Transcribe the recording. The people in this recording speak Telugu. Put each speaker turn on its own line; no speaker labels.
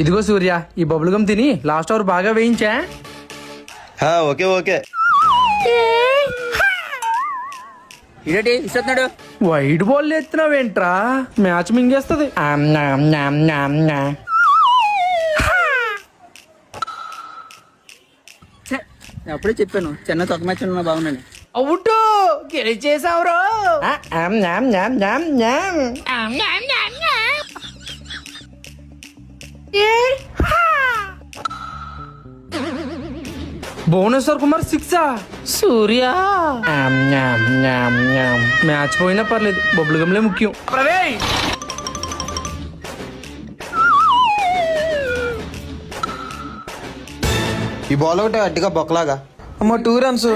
ఇదిగో సూర్య, ఈ బబుల్ గమ్ తిని లాస్ట్ అవర్ బాగా వేయించా.
Okay okay.
ఇదేంటి ఇస్తున్నాడు?
వైట్ బాల్ ఎత్తున్నావేంట్రా? మ్యాచ్ మింగేస్తుంది.
అప్పుడే చెప్పాను చిన్న తొక్క మ్యాచ్ ఉన్నా బాగున్నాను.
అవుట్ గెలిచేసావురో. భువనేశ్వర్ కుమార్ సిక్సా? సూర్య మ్యాచ్ పోయినా పర్లేదు, బొబ్బులు గమ్లే ముఖ్యం.
ఈ బాల్ ఒకటి అడ్డుగా బొక్కలాగా. అమ్మ 2 runs.